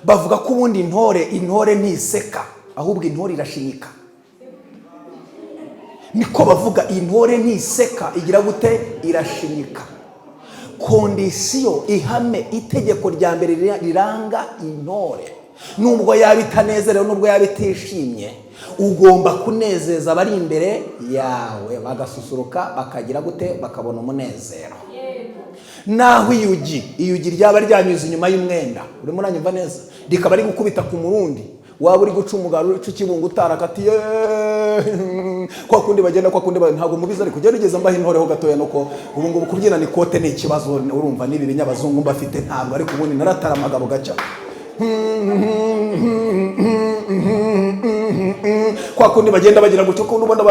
bavuga ko ubundi intore ntiseka ahubwo intore irashinyika. Niko bavuga, intore ntiseka igira gute? Irashinyika. Kondisiyo, ihame, itegeko rya mbere riranga intore, nubwo yaba itanezerewe, nubwo yaba itishimye, ugomba kunezeza abari imbere yawe, bagasusuruka, bakagira gute? Bakabona umunezero. Naho iyugi ryaba ryanyuze inyuma y'umwenda, urimo uranyumva neza, rikaba ari gukubita ku murundi, waba uri guca umugaro uri kibungu utarakatiye kwa kundi bagenda, kwa kundi ntabwo mubiza, ariko gerageza mbaho intoreho gatoya nuko ubu ngubu kubyina ni kote ni ikibazo, urumva nibi binyabazungu mbafite ntabwo, ariko ubundi naratara amagabo gaca kwa kundi bagenda bagira gutyo, kundi ubona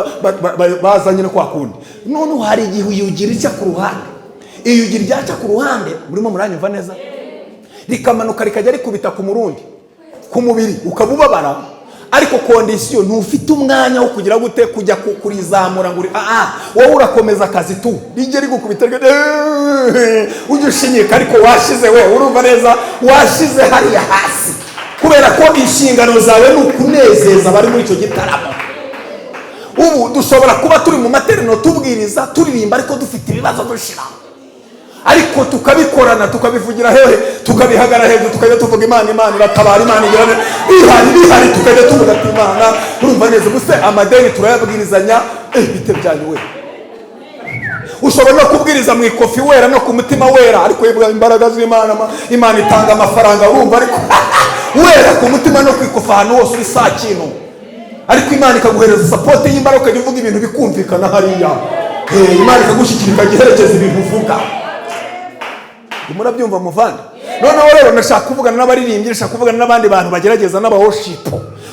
bazanye no kwa kundi. None hari igihe uyugira icya ku ruhande, iyugira ryaca ku ruhande, murimo muranyumva neza, rikamanuka rikajya rikubita ku murundi, ku mubiri ukabubabara, ariko kondisiyo ntufite umwanya wo kugira gute? Kujya kurizamura ngo wowe urakomeza akazi tu, rijye rigukubita ujye ushinyika, ariko washize we, urumva neza, washize hariya hasi, kubera ko inshingano zawe ni ukunezeza bari muri icyo gitaramo. Ubu dushobora kuba turi mu materaniro tubwiriza, turirimba, ariko dufite ibibazo dushira, ariko tukabikorana, tukabivugira hehe, tukabihagara hejuru, tukajya tuvuga Imana iratabara, Imana igira bihari, tukajya tuvuga ati Imana, urumva neza. Ubuse amadeni turayabwirizanya, bite byanyu we. Ushobora no kubwiriza mu ikofi wera no ku mutima wera, ariko yivuga imbaraga z'Imana, Imana itanga amafaranga, urumva, ariko wera ku mutima no ku ikofi ahantu hose uri saa kintu, ariko Imana ikaguhereza support y'imbaraga, ukajya uvuga ibintu bikumvikana hariya, Imana ikagushyikira, ikagiherekeza ibintu uvuga. Murabyumva muvandi? Noneho rero nashaka kuvugana n'abaririmbyi, nashaka kuvugana n'abandi bantu bagerageza n'abaworship.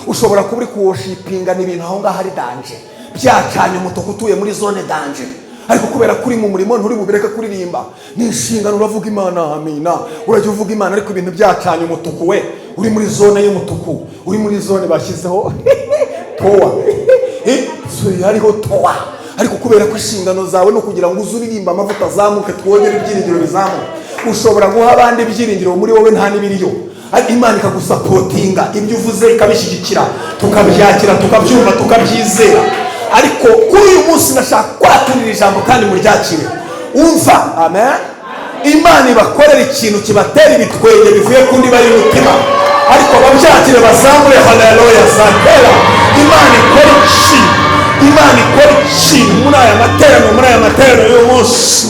Ushobora kuba uri kuworshipinga n'ibintu aho ngaho ari danje, byacanye umutuku, utuye muri zone danje, ariko kubera kuri mu murimo nturi bubireka kuririmba, ni inshingano uravuga Imana, amina, urajya uvuga Imana, ariko ibintu byacanye umutuku, we uri muri zone y'umutuku, uri muri zone bashyizeho towa hariho towa, ariko kubera ko inshingano zawe no kugira ngo uzuririmba amavuta azamuke, twongere ibyiringiro bizamuke. Ushobora guha abandi ibyiringiro, muri wowe nta n'ibiriyo, Imana ikagusapotinga, ibyo uvuze ikabishyigikira, tukabyakira, tukabyumva, tukabyizera. Ariko kuri uyu munsi nashaka kwaturira ijambo kandi muryakire, umva, amen. Imana ibakorera ikintu kibatera ibitwenge bivuye ku ndiba y'umutima, ariko babyakire, bazamure haleluya zakera. Imana ikora ikintu muri aya materaniro y'uyu munsi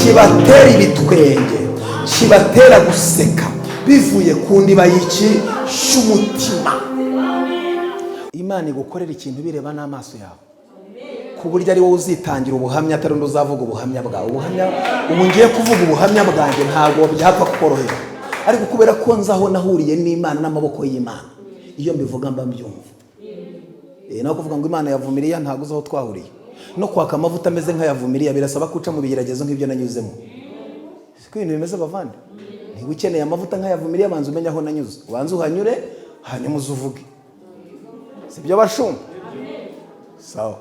kibatera ibitwenge, kibatera guseka bivuye ku ndiba y'iki cy'umutima. Imana igukorera ikintu bireba n'amaso yawe, ku buryo ari wowe uzitangira ubuhamya, atari undi uzavuga ubuhamya bwawe. Ubu ngiye kuvuga ubuhamya bwanjye, ntabwo byapfa kukorohera, ariko kubera ko nzaho nahuriye n'Imana n'amaboko y'Imana, iyo mbivuga mba mbyumva. No kuvuga ngo Imana yavumiriye, ntabwo uzaho twahuriye. No kwaka amavuta ameze nk'ayavumiriye birasaba kuca mu bigeragezo nk'ibyo nanyuzemo. Siko ibintu bimeze bavande. Niba ukeneye amavuta nk'ayavumiriye, abanza umenye aho nanyuze, ubanza uhanyure, hanyuma uzuvuge. Sibyo bashumba? Sawa.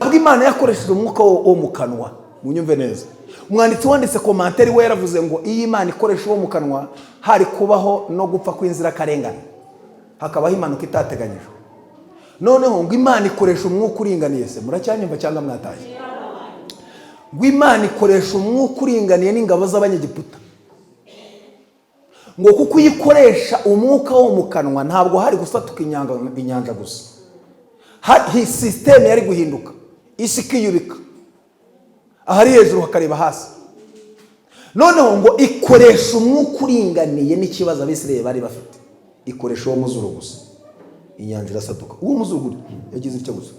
Ubwo Imana yakoresheje umwuka wo mu kanwa, munyumve neza. Umwanditsi wanditse komantari we yaravuze ngo iyi Imana ikoresha uwo mu kanwa, hari kubaho no gupfa kw'inzira karengane, hakabaho impanuka itateganyijwe. Noneho ngo Imana ikoresha umwuka uringaniye, se muracyanyumva cyangwa mwataye? Ngo Imana ikoresha umwuka uringaniye n'ingabo z'abanyegiputa, ngo kuko uyikoresha umwuka wo mu kanwa, ntabwo hari gusatuka inyanja gusa, hari system yari guhinduka, isi ikiyubika, ahari hejuru hakareba hasi. Noneho ngo ikoresha umwuka uringaniye n'ikibazo Abisirayeli bari bafite, ikoresha uwo muzuru gusa, inyanja irasatuka. Uwo muzuru yagize icyo gusa,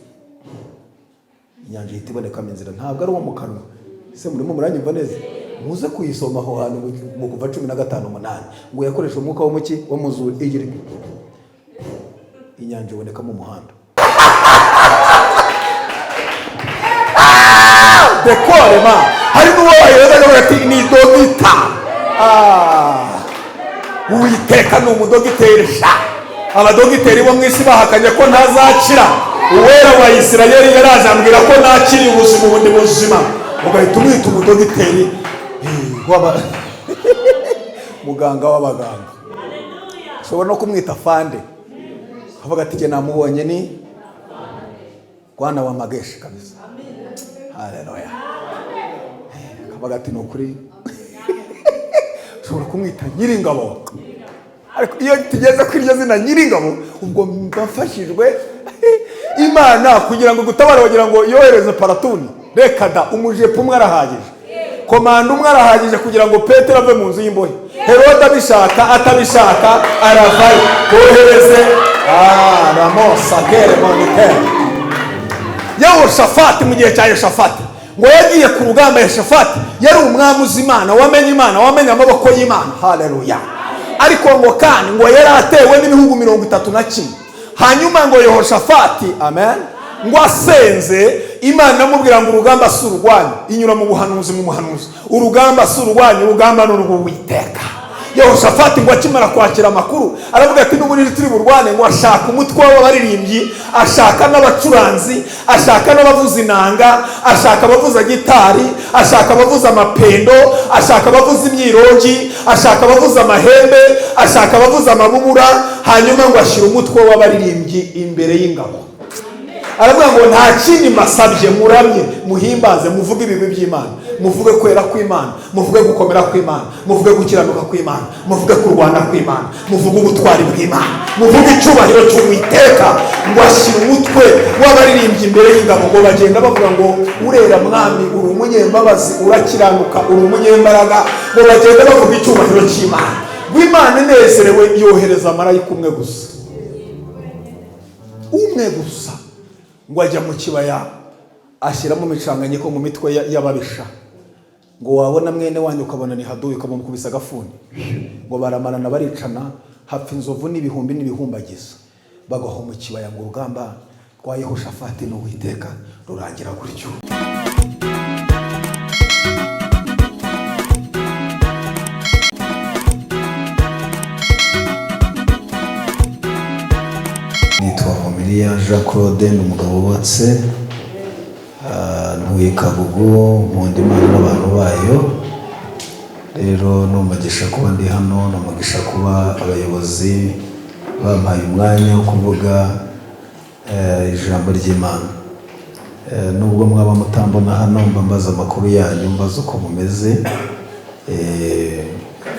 inyanja ihita ibonekamo inzira, ntabwo ari uwo mu kanwa. Ese murimo muranyumva neza? Muze kuyisoma aho hantu mu kuva 15:8 ngo yakoresha umwuka wo muki wo muzuru, igira inyanja iboneka mu muhanda. Dekore ma, hari n'uwo wayozaga ati ni dogita. Uwiteka ni umudogiteri sha. Abadogiteri bo mwisi bahakanye ko ntazakira. Uwera wa Isirayeli yaraje ambwira ko nakiri ubuzima ubundi buzima. Ugahita umwita umudogiteri waba muganga w'abaganga. ushobora no kumwita fande, avuga ati namubonye ni Bwana wa mageshi kabisa. Haleluya. Avuga ati nukuri ushobora kumwita Nyiringabo, ariko iyo tugeze kuri iryo zina Nyiringabo ubwo mbafashijwe Imana kugira ngo gutabara wagira ngo yohereze paratuni. Reka da, umujepo umwe arahagije, komanda umwe arahagije kugira ngo Petero ave mu nzu y'imbohe. Herode abishaka atabishaka aravayo, kohereze Ramos agere monite. Yehoshafati mu gihe cya Yehoshafati ngo yagiye ku rugamba. Yehoshafati yari umwami uzi Imana, wamenye Imana, wamenye amaboko y'Imana. Haleluya. Ariko ngo kandi ngo yari atewe n'ibihugu 31. Hanyuma ngo Yehoshafati, amen, ngo asenze Imana amubwira ngo urugamba si urwanyu. Inyura mu buhanuzi, mu muhanuzi, urugamba si urwanyu, urugamba ni urw'Uwiteka. Yehoshafati ngo akimara kwakira amakuru aravuga ati n'ubundi turi burwane. Ngo ashaka umutwe w'abaririmbyi, ashaka n'abacuranzi, ashaka n'abavuza inanga, ashaka abavuza gitari, ashaka abavuza amapendo, ashaka abavuza imyirongi, ashaka abavuza amahembe, ashaka abavuza amabubura. Hanyuma ngo ashyira umutwe w'abaririmbyi imbere y'ingabo. Aravuga ngo nta kindi mbasabye, muramye, muhimbaze, muvuge ibigwi by'Imana, muvuge kwera kw'Imana, muvuge gukomera kw'Imana, muvuge gukiranuka kw'Imana, muvuge kurwana kw'Imana, muvuge ubutwari bw'Imana, muvuge icyubahiro cy'Uwiteka. Ngo ashyira umutwe w'abaririmbyi imbere y'ingabo. Ngo bagenda bavuga ngo urera mwami, uri umunyembabazi, urakiranuka, uri umunyembaraga. Ngo bagenda bavuga icyubahiro cy'Imana. Imana inezerewe yohereza marayika umwe gusa, umwe gusa, ngo ajya mu kibaya ashyiramo imicanganyiko mu mitwe y'ababisha. Ngo wabona mwene wanyu ukabona ni Haduyi, ukamukubisa agafuni. Ngo baramarana baricana, hapfa inzovu n'ibihumbi n'ibihumbagiza. Bagaho mu kibaya. Ngo urugamba rwa Yehoshafati n'Uwiteka rurangira gutyo. Nitwa Homiliya Jean Claude, ni umugabo wubatse, ntuye Kagugu, nkunda Imana n'abantu bayo. Rero n'umugisha kuba ndi hano, n'umugisha kuba abayobozi bampaye umwanya wo kuvuga ijambo ry'Imana. Nubwo mwaba mutambona hano, mba mbaza amakuru yanyu, mbaza uko mumeze.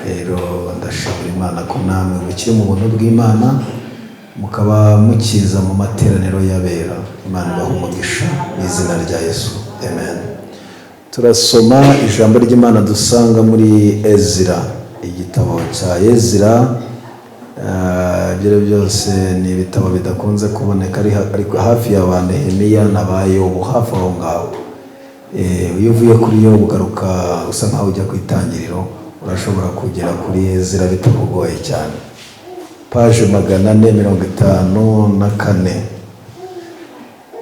Rero ndashimira Imana ko namwe mukiri mu buntu bw'Imana, mukaba mukiza mu materaniro y'abera. Imana ibahe umugisha mu izina rya Yesu, amen. Turasoma ijambo ry'Imana dusanga muri Ezira, igitabo cya Ezira. Ibyo byose ni ibitabo bidakunze kuboneka, ariko hafi ya ba Nehemiya na ba Yobu, hafi aho ngaho. Iyo uvuye kuri Yobu ugaruka usa nkaho ujya ku itangiriro, urashobora kugera kuri Ezira bitakugoye cyane. Paje 454.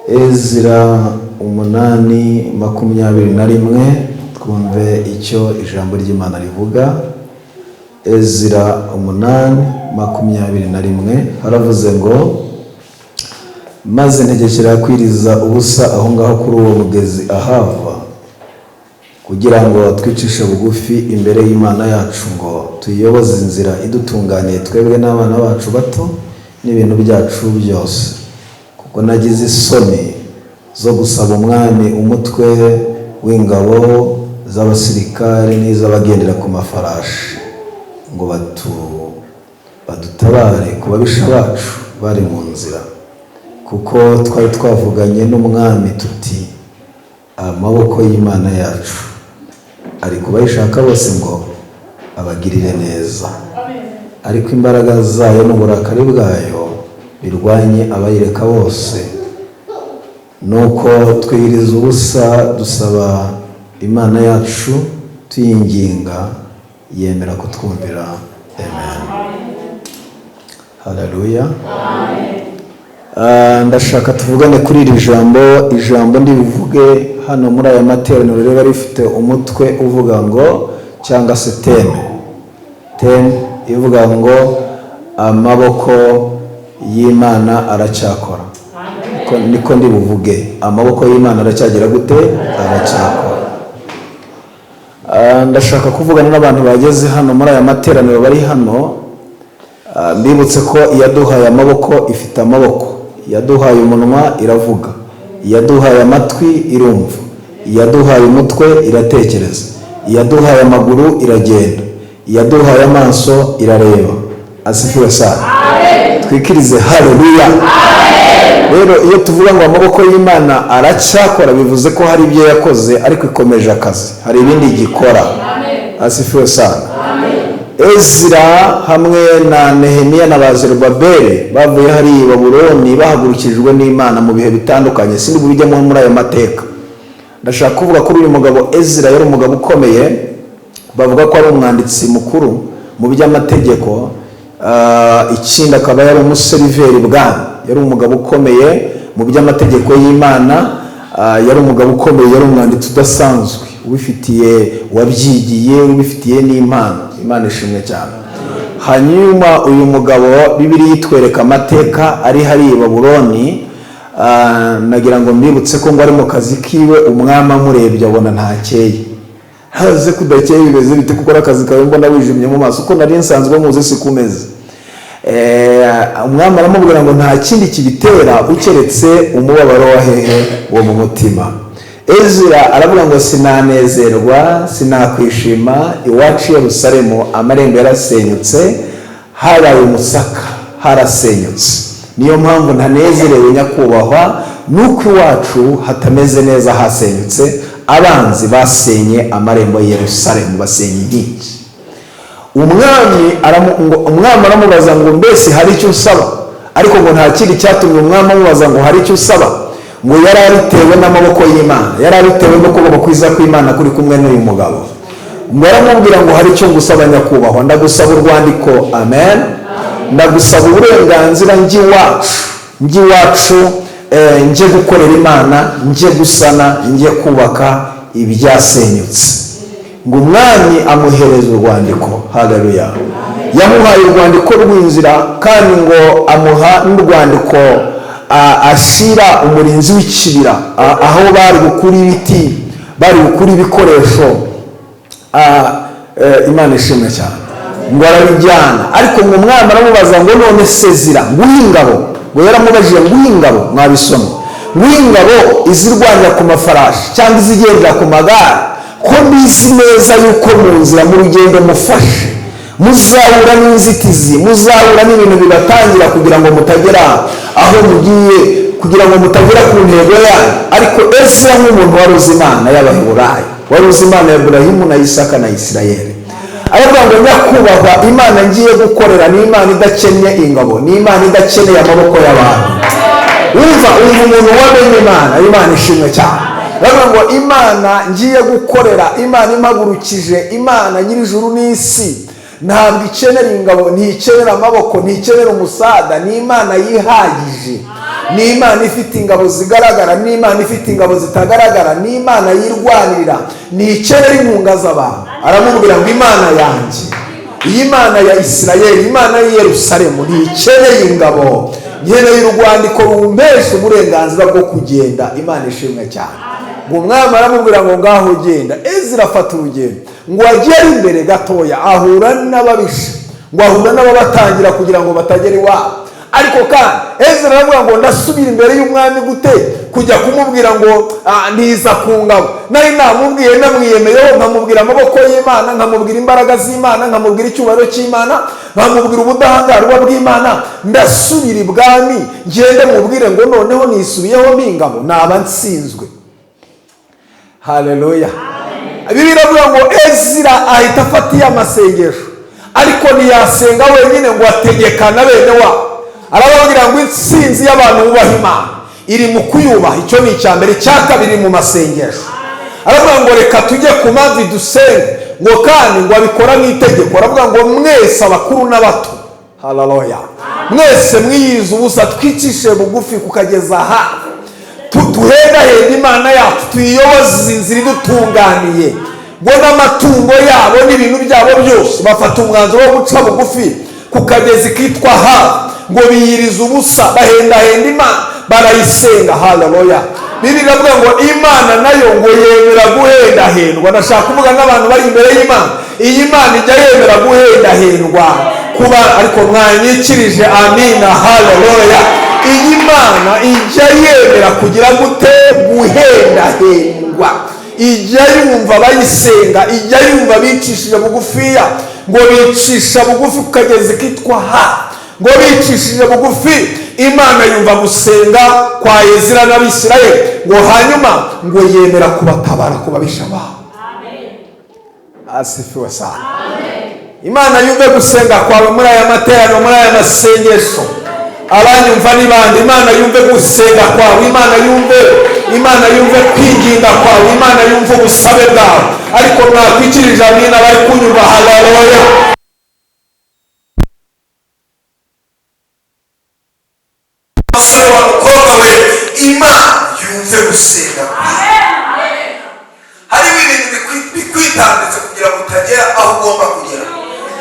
Ezira 8:21. Twumve icyo ijambo ry'Imana rivuga. Ezira 8:21 haravuze ngo, maze ntegekera kwiriza ubusa aho ngaho kuri uwo mugezi ahava, kugira ngo twicishe bugufi imbere y'Imana yacu, ngo tuyoboze inzira idutunganiye twebwe n'abana bacu bato n'ibintu byacu byose. Kuko nagize isoni zo gusaba umwami umutwe w'ingabo z'abasirikare n'iz'abagendera ku mafarashi, ngo badutabare ku babisha bacu bari mu nzira. Kuko twari twavuganye n'umwami tuti, amaboko y'Imana yacu ari kubayishaka bose ngo abagirire neza, ariko imbaraga zayo n'uburakari bwayo birwanye abayireka bose. Nuko twihiriza ubusa dusaba Imana yacu tuyinginga, yemera kutwumvira, amen. Haleluya. Ndashaka tuvugane kuri iri jambo. Ijambo ndivuge hano muri aya materaniro riba rifite umutwe uvuga ngo, cyangwa se teme ivuga ngo amaboko y'Imana aracyakora. Niko ndibuvuge, amaboko y'Imana aracyagira gute? Aracyakora. Ndashaka kuvugana n'abantu bageze hano muri aya materaniro bari hano. mbibutse ko iyaduhaye amaboko ifite amaboko, iyaduhaye umunwa iravuga, iyaduhaye amatwi irumva, iyaduhaye umutwe iratekereza, iyaduhaye amaguru iragenda, iyaduhaye amaso irareba. Asifiwe sana. Twikirize haleluya. Rero iyo tuvuga ngo amaboko y'Imana aracyakora, bivuze ko hari ibyo yakoze ariko ikomeje akazi, hari ibindi gikora. Asifiwe sana. Ezra hamwe na Nehemiya na Bazerubabeli bavuye hari i Babuloni bahagurukijwe n'Imana mu bihe bitandukanye. Sindi bubijyamo muri ayo mateka. Ndashaka kuvuga kuri uyu mugabo Ezra yari umugabo ukomeye, bavuga ko ari umwanditsi mukuru mu by'amategeko, ikindi akaba yari umuseriveri bwami, yari umugabo ukomeye mu by'amategeko y'Imana, yari umugabo ukomeye, yari umwanditsi udasanzwe ubifitiye, wabyigiye, ubifitiye n'impano. Imana ishimwe cyane. Hanyuma uyu mugabo Bibiliya itwereka amateka ari hari i Babuloni. Nagira ngo mbibutse ko ngo ari mu kazi kiwe, umwami amurebye abona ntakeye. Haze kudakeye bimeze bite kuko akazi kawe mbona wijimye mu maso, uko nari nsanzwe muzi sikumeze. Umwami aramubwira ngo nta kindi kibitera ukeretse umubabaro wa hehe wo mu mutima. Ezra aravuga ngo sinanezerwa, sinakwishima, iwacu Yerusalemu amarembo yarasenyutse, habaye umusaka, harasenyutse. Niyo mpamvu ntanezerewe nyakubahwa, nuko iwacu hatameze neza, hasenyutse, abanzi basenye amarembo ya Yerusalemu, basenye inkingi. Umwami aramubaza ngo mbese hari icyo usaba, ariko ngo nta kindi cyatumye umwami amubaza ngo hari icyo usaba, ngo yari aritewe n'amaboko y'Imana, yari aritewe no kuboko kwiza kw'Imana kuri kumwe n'uyu mugabo. Ngo aramubwira ngo hari icyo ngusaba nyakubahwa, ndagusaba urwandiko. Amen. Ndagusaba uburenganzira njye nje gukorera Imana, nje gusana, nje kubaka ibyasenyutse. Ngo umwami amuhereza urwandiko. Haleluya. Yamuhaye urwandiko rw'inzira, kandi ngo amuha n'urwandiko ashira umurinzi w'ikibira, aho bari gukura ibiti, bari gukura ibikoresho. Imana ishimwe cyane. Ngo arabijyana, ariko ngo umwami aramubaza ngo none Sezira nguhingabo, ngo yaramubajije nguhingabo, mwabisomye, nguhingabo izirwanya ku mafarashi cyangwa izigendera ku magare, ko mbizi neza yuko mu nzira mu rugendo mufashe muzahura n'inzitizi, muzahura n'ibintu bibatangira kugira ngo mutagera aho mugiye, kugira ngo mutagera ku ntego yanyu. Ariko Ezra nk'umuntu wari uzi Imana y'Abaheburayo, wari uzi Imana ya Aburahamu na Isaka na Isirayeli, aravuga ngo nyakubahwa, Imana ngiye gukorera ni Imana idakennye ingabo, ni Imana idakeneye amaboko y'abantu. Umva umuntu wamenye Imana, Imana ishimwe cyane. Aravuga ngo Imana ngiye gukorera, Imana impagurukije, Imana nyir'ijuru n'isi, ntabwo ikenera ingabo, ntikenera amaboko, ntikenera umusada, ni Imana yihagije, ni Imana ifite ingabo zigaragara, ni Imana ifite ingabo zitagaragara, ni Imana yirwanirira, ntikenera inkunga z'abantu. Aramubwira ngo Imana yanjye, iyi Mana ya Isirayeli, Imana y'i Yerusalemu, ntikeneye ingabo, nkeneye urwandiko rumpesha uburenganzira bwo kugenda. Imana ishimwe cyane. Ngo umwami aramubwira ngo ngaho genda. Ezra afata urugendo, ngo agere imbere gatoya ahura n'ababisha, ngo ahura n'ababatangira kugira ngo batagera iwabo. Ariko kandi Ezra aravuga ngo ndasubira imbere y'umwami gute, kujya kumubwira ngo ntiza ku ngabo. Nari namubwiye, namwiyemeyeho, nkamubwira amaboko y'Imana, nkamubwira imbaraga z'Imana, nkamubwira icyubahiro cy'Imana, nkamubwira ubudahangarwa bw'Imana. Ndasubira ibwami ngende mubwire ngo noneho nisubiyeho n'ingabo, naba nsinzwe. Haleluya. Bibiliya iravuga ngo Ezra ahita afatiye amasengesho, ariko ntiyasenga wenyine, ngo ategekana bene wabo. Arababwira ngo intsinzi y'abantu bubaha Imana iri mu kuyubaha. Icyo ni icya mbere. Icya kabiri mu masengesho. Aravuga ngo reka tujye ku mavi dusenge, ngo kandi ngo abikora nk'itegeko. Aravuga ngo mwese abakuru n'abato, haleluya, mwese mwiyirize ubusa, twicishe bugufi kukageza hafi, tuhegahega Imana yacu, tuyiyoboze inzira idutunganiye. Ngo n'amatungo yabo n'ibintu byabo byose bafata umwanzuro wo guca bugufi ku kagezi kitwa hafi, ngo biyirize ubusa, bahendahenda Imana, barayisenga. Haleluya. Bibiliya iravuga ngo Imana nayo ngo yemera guhendahendwa. Ndashaka kuvuga n'abantu bari imbere y'Imana, iyi Imana ijya yemera guhendahendwa, kuba ariko mwanyikirije amina haleluya. iyi Mana ijya yemera kugira gute guhendahendwa, ijya yumva abayisenga, ijya yumva bicishije bugufiya, ngo bicisha bugufi kugeza ikitwa ha, ngo bicishije bugufi Imana yumva gusenga kwa Ezira n'Abisirayeli, ngo hanyuma ngo yemera kubatabara ku babisha babo. Asifiwe sana. Imana yumve gusenga kwawe muri aya materaniro, muri aya masengesho. Abanyumva ni bande? Imana yumve gusenga kwawe, Imana yumve kwinginga kwawe, Imana yumve ubusabe bwawe. Ariko mwakwikirije amina bari kunyumva haleluya. Musore wa mukobwa we, Imana yumve gusenga kwawe. Hariho ibintu bikwitambitse kugira ngo utagera aho ugomba kugera,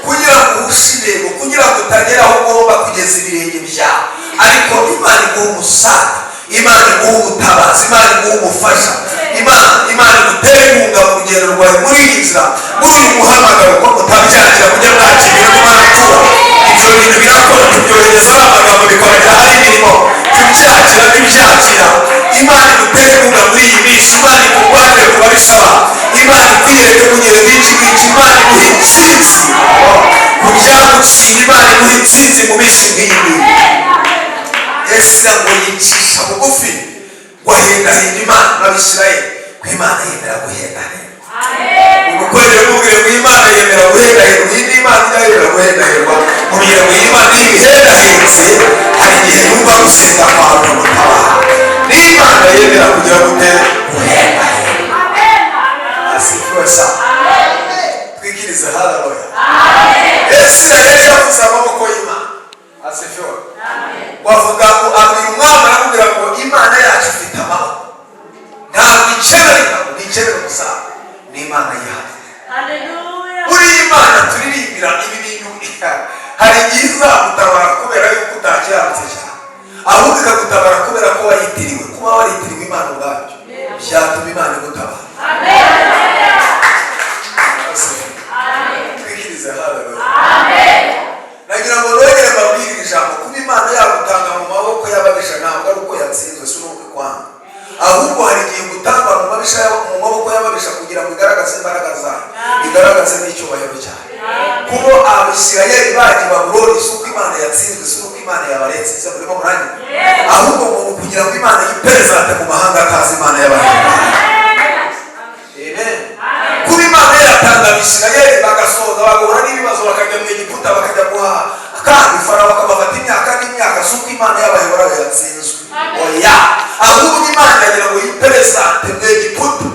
kugira ngo ushire, kugira ngo utagera aho ugomba kugeza ibirenge byawe. Ariko Imana iguha umusada, Imana iguha ubutabazi, Imana iguha ubufasha, Imana igutere inkunga mu rugendo rwawe muri iyi nzira, muri uyu muhamagaro ko mutabyakira kujya mwakira Imana tuba. Ibyo bintu birakora, tubyohereza amagambo bikorera hari imirimo, tubyakira n'ibyakira. Imana igutere inkunga muri iyi minsi, Imana ikugwanire ku babisaba, Imana ikwiyereke kunyere n'iki ngiki, Imana iguha intsinzi ku byaguciye, Imana iguha intsinzi mu minsi nk'iyi. Ezira ngo yicisha bugufi ngo ahendahenda Imana n'Abisirayeli, ko Imana yemera guhendahenda. Umukorere mubwire ngo Imana yemera guhendahenda, iyindi Imana ijya yemera guhendahendwa. Mubwire ngo Imana iyo ibihendahenze hari igihe yumva gusenga kwawe mutabara. N'Imana yemera kugira gute guhendahenda. Asifiwe sana. Twikirize haleluya. Ezira yari yavuze amaboko y'Imana. Asifiwe. Wavuga ngo abwira umwami aramubwira ngo Imana yacu ifite amaboko, ntabwo ikerera, ni ikerera gusa, ni Imana yacu. Muri Imana turirimbira ibi bintu, hari igihe izagutabara kubera yuko utakiranutse cyane, ahubwo ikagutabara kubera ko wayitiriwe. Kuba waritiriwe Imana ubwabyo byatuma Imana igutabara. Twikirize haleluya. Nagira ngo nongere mbabwire ijambo, kuba Imana yagutanga mu maboko y'ababisha ntabwo ari uko yatsinzwe, si n'uko ikwanga, ahubwo hari igihe gutangwa mu maboko y'ababisha kugira ngo igaragaze imbaraga zayo, igaragaze n'icyubahiro cyayo. Kuba Abisirayeli bagiye Babuloni si uko Imana yatsinzwe, si n'uko Imana yabaretse, se murimo muranywa, ahubwo umuntu kugira ngo Imana yiperezante mu mahanga akazi Imana y'abahanga. Kuba Imana yatanga Abisirayeli bagasoza bagahura n'ibibazo, bakajya mu Egiputa, bakajya guhaha kandi Farawo akabafata imyaka n'imyaka, si uko Imana y'abayoboraga yatsinzwe, oya, ahubwo Imana iragira ngo yiperezante mu Egiputa,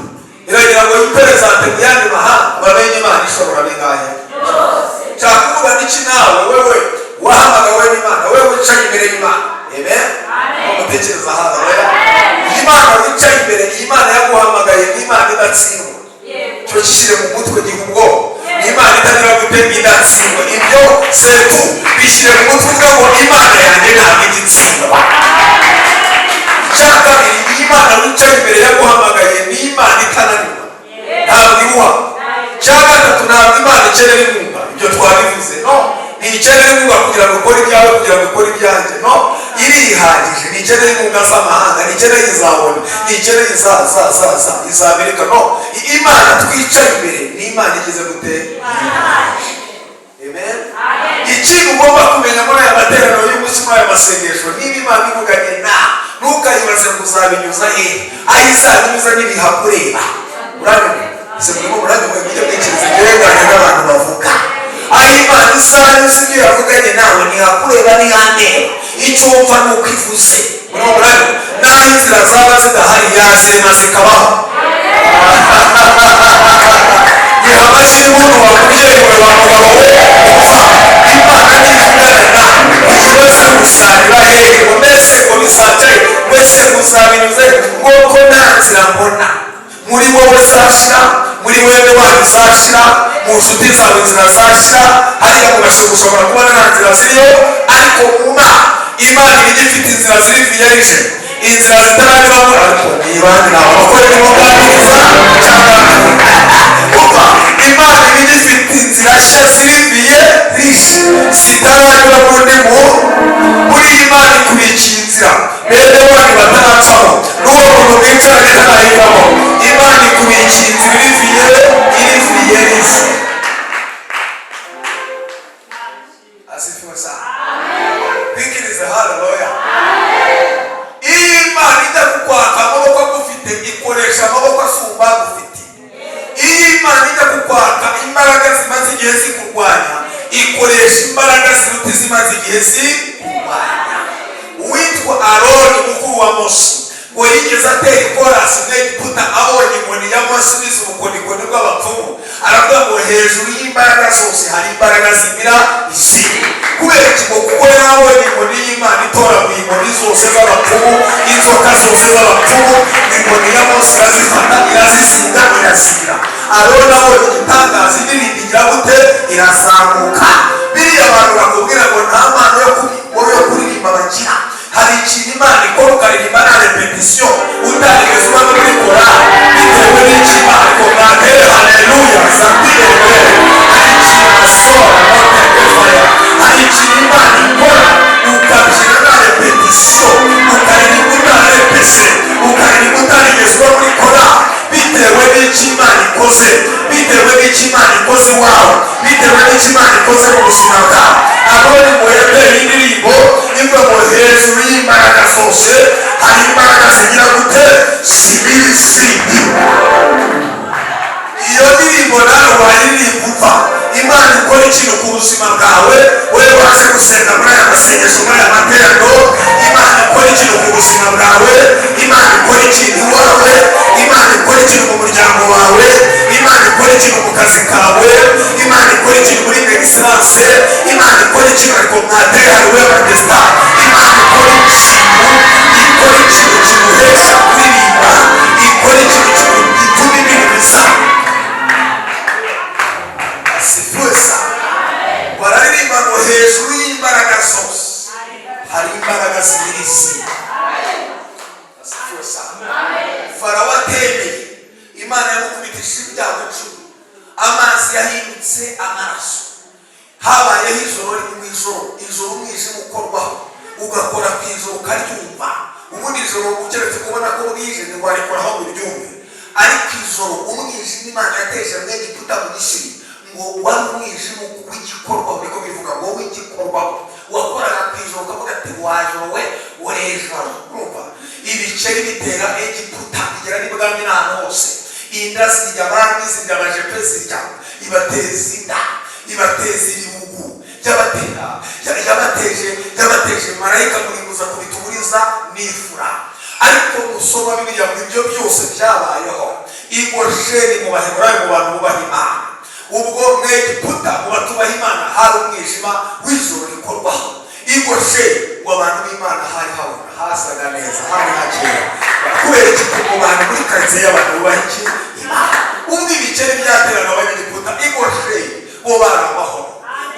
iragira ngo yiperezante mu yandi mahanga, bamenye Imana ishobora bingahe. Nshaka kuvuga n'iki nawe, wewe wahamagawe n'Imana, wewe wicaye imbere y'Imana, amen, umutekereza haleluya. Imana wicaye imbere, Imana yaguhamagaye, n'Imana idatsindwa. Cyo gishyire mu mutwe gihubwo, Imana itagira gutega idatsindwa. Ibyo setu bishyire mu mutwe ngo Imana yanjye ntabwo igitsindwa. Cya kabiri, Imana wicaye imbere yaguhamagaye, ni Imana itananirwa, ntabwo iruha. Cya gatatu, ntabwo Imana ikenera inkunga, ibyo twabivuze, no, ntikenera inkunga kugira ngo ukore ibyawe, kugira ngo ukore ibyanjye, no, irihagije. Ntikenera inkunga z'amahanga, ntikenera izabona, ntikenera iza Amerika, no. Imana twicaye imbere ni Imana igeze gute. Amen. Ikintu ugomba kumenya muri aya materaniro y'umunsi, muri aya masengesho, niba Imana ivuganye nawe, ntukayibaze ngo uzabinyuza he, aho izabinyuza ntibihakureba. Urabona se murimo muranyumva ibyo mwikiriza ibirengane n'abantu bavuga, aho Imana izanyuza ibyo yavuganye nawe ntihakureba ntihandeba, icyo wumva ni uko ivuze. Murimo muranyumva, naho inzira zaba zidahari yazema zikabaho. Niha amashyi y'umuntu wakubyerewe wa mugabo we, umva Imana ntivugana nawe, wese gusarira hehe, ngo mbese ngo bizacaye, wese muzabinyuze nk'uko nta nzira mbona. Muri wowe zashira, muri wene wanyu zashira, mu nshuti zawe inzira zashira, hariya mu bashobora gushobora kubona nta nzira ziriyo, ariko Imana igifite inzira ziri viyarije, inzira zitaranyuramo, ariko ni ibandi ntabwo bakora irimo bwangiza cyangwa umva imana iba igifite inzira nshya ziriviye rishe zitaranyura mu undi muntu. muri iyi Imana ikubikiye inzira bene wanyu bataracamo, n'uwo muntu mwicaranye ntarayivamo. Imana ikubikiye inzira iriviye rishe. asifiwe sana. bikiriza haleluya. iyo Imana ijya kukwaka amaboko agufite ikoresha amaboko asumba agufite. iyo Imana ijya kukwaka imbaraga zimaze igihe zikurwanya ikoresha imbaraga ziruta izimaze igihe zikurwanya. uwitwa Aroni mukuru wa Mose ngo yigeze atera ikorasi n'Egiputa abonye inkoni ya Mose ibiza ubukorikori bw'abapfumu, aravuga ngo hejuru y'imbaraga zose hari imbaraga zimira izindi. kubera ikigo kuko yabonye inkoni y'Imana itoraguye inkoni zose z'abapfumu, inzoka zose z'abapfumu, inkoni ya Mose irazifata irazisinga irazimira. Aroni abonye igitangaza indirimbo igira gute irazamuka. biriya abantu bakubwira ngo nta mpano yo kuririmba bagira, hari ikintu Imana ikora ukaririmba na repetisiyo utarigeze uba muri korali bitewe n'iki Imana ikora. haleluya zakwiremere. hari ikintu asora notegefaya, hari ikintu Imana ikora ukabyina na repetisiyo ukaririmba utarepese ukaririmba utarigeze uba muri korali bitewe n'iki Imana ikoze, bitewe n'iki Imana ikoze iwawe, bitewe n'iki Imana ikoze mu buzima bwawe. Aroni ngo yateye indirimbo ivuga ngo hejuru y'imbaraga zose hari imbaraga zigira gute zibiri zindi. iyo ndirimbo nawe waririmba upfa. Imana ikora ikintu ku buzima bwawe wowe waje gusenga muri aya masengesho muri aya materaniro. Imana ikora ikintu ku buzima bwawe, Imana ikora ikintu iwawe, Imana ikora ikintu mu muryango wawe, Imana ikora ikintu mu kazi kawe, Imana ikora ikintu muri ministrance, Imana ikora ikintu ariko mwatere hariwe abadesta. Imana ikora ikintu kimuhesha kuririmba, ikora ikintu gituma ibintu bisa. asifiwe sana. bararirimba ngo hejuru y'imbaraga zose hari imbaraga zibiri zindi. asifiwe sana. Farawo atemeye, Imana yamukubitishije ibyago 10, amazi yahindutse amaraso. habayeho ijoro rimwe, ijoro umwijima ukorwaho ugakora ku ijoro ukaryumva. ubundi ijoro ukeretse kubona ko bwije ntiwarikoraho ngo uryumve, ariko ijoro umwijima Imana yateje mu Egiputa mu Misiri ngo wari umwijima w'igikorwaho, niko bivuga ngo w'igikorwaho wakoraga ku ijoro ukavuga ati wajoro we urejoro. urumva ibiceri bitera Egiputa bigera n'ibwami n'ahantu hose. inda zirya abami, zirya abajepe, zirya ibateza inda, ibateza ibihugu, yabateje marayika murimbuza kubituburiza n'ifura. ariko gusoma Bibiliya ngo ibyo byose byabayeho i Gosheni mu Baheburayo mu bantu bubaha Imana. ubwo mu Egiputa mu batubaha Imana hari umwijima w'ijoro rikorwaho. i Gosheni ngo abantu b'Imana hari habona, hasaga neza, hari hakeye. kubera iki? mu bantu muri karitsiye y'abantu bubaha iki Imana. ubwo ibiceri byaterana Abanyegiputa i Gosheni bo bari amahoro.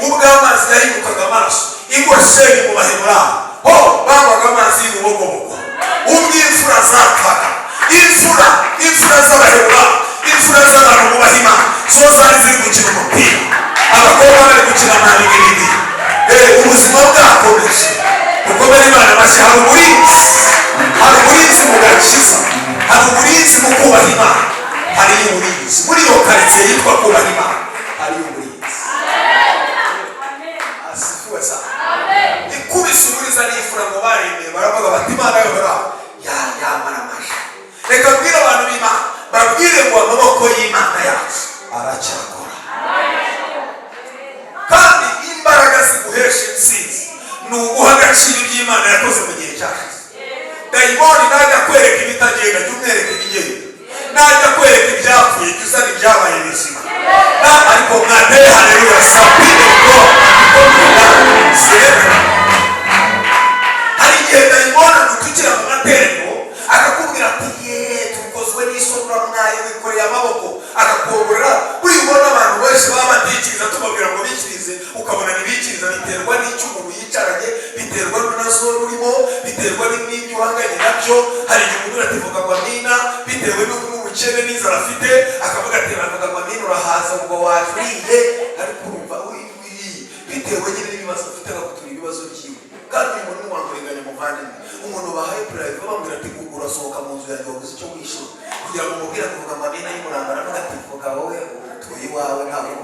ubwo amazi yahindukaga amaraso i Gosheni mu Baheburayo ho babaga amazi y'urubogobogo. ubwo imfura zapfaga, imfura z'Abaheburayo, imfura z'abantu bubaha Imana zo zari ziri gukina umupira, abakobwa bari gukina amanigirigi. ubuzima bwakomeje gukomera Imana amashyi. hari umurinzi mu gakiza, hari umurinzi mu kubaha Imana, hari umurinzi muri iyo karitsiye yitwa kubaha Imana, hari umurinzi. asifiwe sana. ikubise umuriza n'ifura ngo baremeye baravuga bati Imana yohoraho yamara amashyi. reka mbwira abantu b'Imana babwire ngo amaboko y'Imana yacu aracyakora, kandi imbaraga ziguhesha intsinzi ni uguha agaciro iby'Imana yakoze mu gihe cyashize. dayimoni najya kwereka ibitagenda jya umwereka ibigenda, najya kwereka ibyapfuye jya uzana ibyabaye bizima. ariko mwatere haleluya sabine bro hari igihe dayimoni agutukira mu materaniro akakubwira ati tukozwe n'isura mwayo wikoreye amaboko, akakuyoborera. buri ubona abantu benshi baba batikiriza tubabwira ngo bikirize, ukabona ntibikiriza. biterwa n'icyo umuntu yicaranye, biterwa n'unazo urimo, biterwa n'ibyo uhanganye nabyo. hari igihe umuntu ativuga ngo amina bitewe n'ubukene n'inzara afite, akavuga ati bavuga ngo amina urahaza ngo wajuriye ariko urumva bitewe nyine n'ibibazo ufite agakutura ibibazo byiwe kandi uyu muntu ntiwamurenganya umuvandimwe umuntu bahaye purayive bamubwira ati urasohoka mu nzu yanjye wabuze icyo wishyura kugira ngo umubwire kuvuga amabina y'umurambara n'agatifuka wowe utuye iwawe ntabwo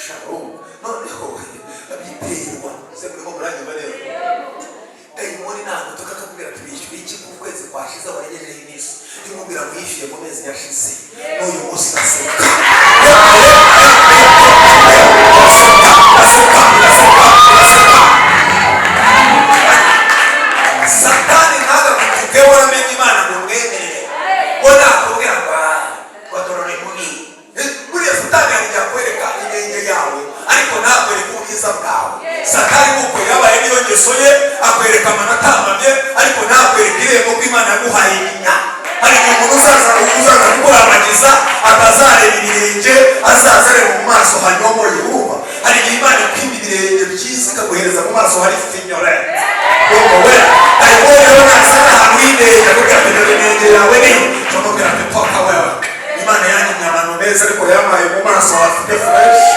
sharu noneho biterwa se murimo muranyumva rero dayimoni ntabwo tukakubwira tubishyura iki ku kwezi kwashize waregejeho iminsi ndimubwira ngo yishyuye mu mezi yashize n'uyu munsi aseka satani ntaga kutuge waramenye imana ngo mwemerere ngo nakubwira ngo wadorore mubi buriya satani yarijya kwereka inenge yawe ariko ntakwereka ubwiza bwawe satani kuko yabaye niyo ngeso ye akwereka amanota amamye ariko ntakwereka irembo ko imana yaguhaye inya hari umuntu uzaza kukurambagiza atazareba ibirenge azaza areba mu maso hanyomoye urumva hari igihe imana ikwimba ibirenge byiza ikaguhereza mu maso hari finyorete wowe ariko rero nasa n'ahantu y'inenge kugira ngo inenge yawe niyo ukamubwira ati paka wewe imana yanyimye abantu meza ariko yamaye mu maso hafite fureshi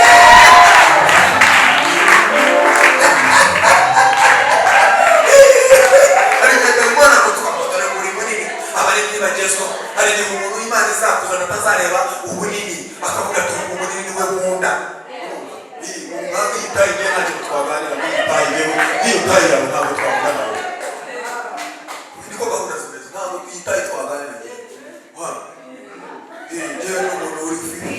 hari igihe umuntu w'imana izakuzana atazareba ubunini akavuga ati ubu bunini niwe nkunda umwami yitaye igihe ntacyo twaganira iyo utaye yawe ntabwo twavugana niko gahunda zimeze ntabwo yitaye twaganira ngewe n'umuntu uri fishi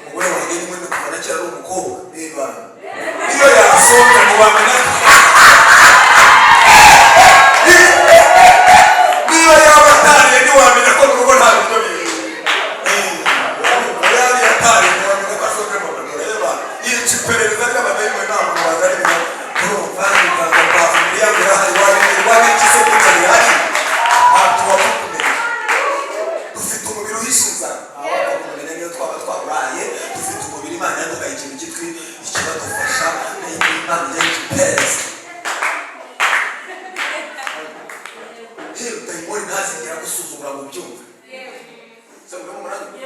umugore wanjye nimwe kuva na kera ari umukobwa niba iyo yasonza mu bamenya niba yaba atariye ntiwamenya ko mu rugo nta biryo biri yari yatariye ntiwamenya ko asonze mu bagore reba yica iperereza ry'abadayimoni nta muntu wazarimo urumva nitanga kwa familiya birahari wari ikise kutari hari ntabwo wamukumenya dufite umubiri uhishe inzara abakumenya niyo twaba twaburaye dufite umubiri imana yaduhaye ikintu cyitwa ikibadufasha imana yakipereza dayimoni ntazigera gusuzugura mu byumva se murimo muranyumva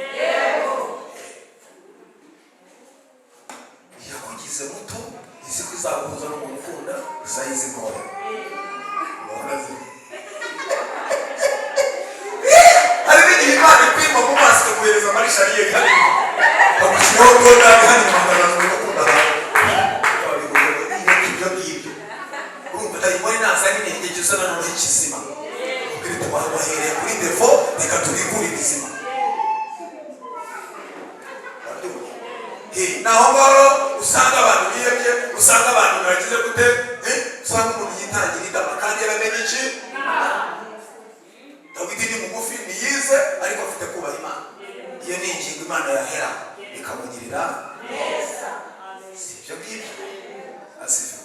yakugize muto izi ko izaguhuza n'umuntu ukunda izayizi ntoya hari n'igihe imana ikwima mu maso ikaguhereza amarishariyeri hano bagushyiraho dodani hano inyuma akazaza uri gukunda abantu ibyo ngibyo urumva dayimoni nazana inenge jya uzana noneho ikizima bahereye kuri defo reka tubikure ibizima naho ngaho usanga abantu biyebye usanga abantu bagize gute usanga umuntu yitangira idama kandi yaramenye iki dawidi ni mugufi niyize ariko afite kubaha imana iyo ni ingingo imana yahera ikamugirira si ibyo ngibyo asifa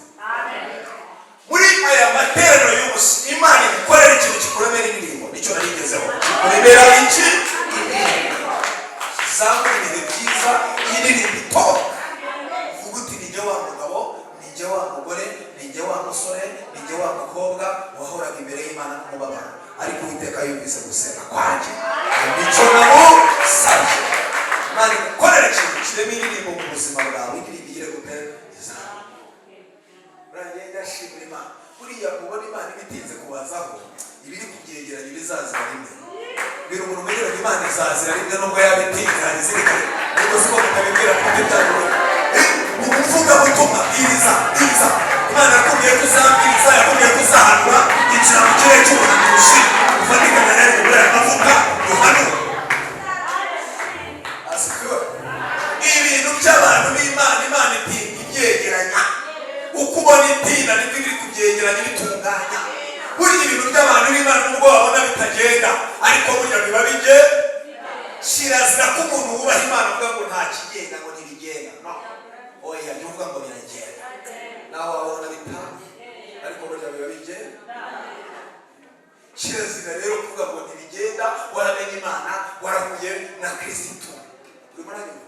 muri aya materaniro y'ubusa imana igukorera ikintu kikuremera indirimbo nicyo narigezeho kikuremera iki kizamura ibihe byiza y'indirimbo itoka uvuga uti nijye wa mugabo nijye wa mugore nijye wa musore nijye wa mukobwa wahoraga imbere y'imana n'umubabaro ariko uwiteka yumvise gusenga kwanjye nicyo namusabye imana igukorera ikintu kirema indirimbo mu buzima bwawe indirimbo igire gute ndashimira imana buriya mubona imana ibitinze kubazaho ibiri kubyegeranya bizazira rimwe bwira umuntu umenyera ko imana izazira rimwe nubwo yabitinze hari izirikane ariko siko mutabibwira ko bitaruwe umuvuga butumwa bwiriza imana yakubwiye ko uzabwiriza yakubwiye ko uzahanura injira mu kirere cy'ubuhanuzi ufatikanya nawe kubera amavuta uhanura ibintu by'abantu b'imana imana itinda ibyegeranya uko ubona itinda nibwo ibiri kubyegeranya bitunganya burya ibintu by'abantu b'imana nubwo wabona bitagenda ariko burya biba bige kirazira ko umuntu wubaha imana avuga ngo nta kigenda ngo ntibigenda no oya jya uvuga ngo biragenda nawe wabona bitanga ariko burya biba bigenda kirazira rero kuvuga ngo ntibigenda waramenye imana warahuye na kirisitu urimo urabibona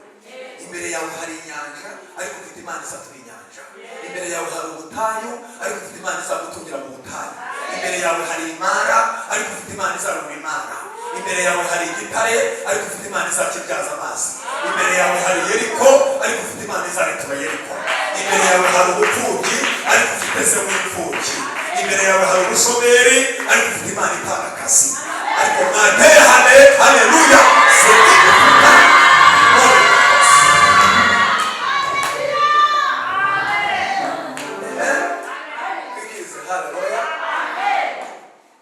imbere yawe hari inyanja ariko ufite imana isatura inyanja imbere yawe hari ubutayu ariko ufite imana izagutungira mu butayu imbere yawe hari imara ariko ufite imana izarura imara imbere yawe hari igitare ariko ufite imana izakibyaza amazi imbere yawe hari Yeriko ariko ufite Imana izaretura Yeriko. Imbere yawe hari ubupfubyi ariko ufite se w'imfubyi. Imbere yawe hari ubushomeri ariko ufite Imana itanga akazi. Ariko mwateye haleluya.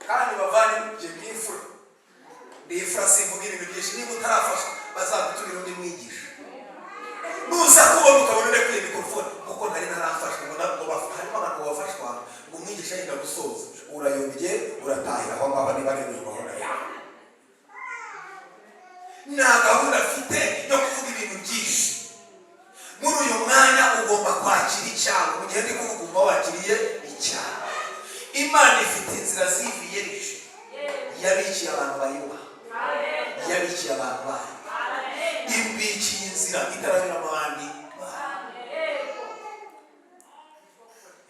Kandi bavanye ibyo by'imfura. Bifura simvuga ibintu byinshi. Niba utarafashwa bazagutumira undi mwigisha. Nuza kubona ukabona uri kuri mikrofone kuko ntari narafashwe ngo harimo abantu bafashwa ngo umwigisha yenda gusoza urayobye uratahira aho ngaho niba ari ibihora yawe. Nta gahunda afite yo kuvuga ibintu byinshi. Muri uyu mwanya ugomba kwakira icyaha. Mu gihe ndi kuvuga ugomba wakiriye icyaha. Imana ifite inzira ziviye rishe. Yabikiye abantu bayubaha. Yabikiye abantu bayo. Imbikiye inzira itarabira mu bandi.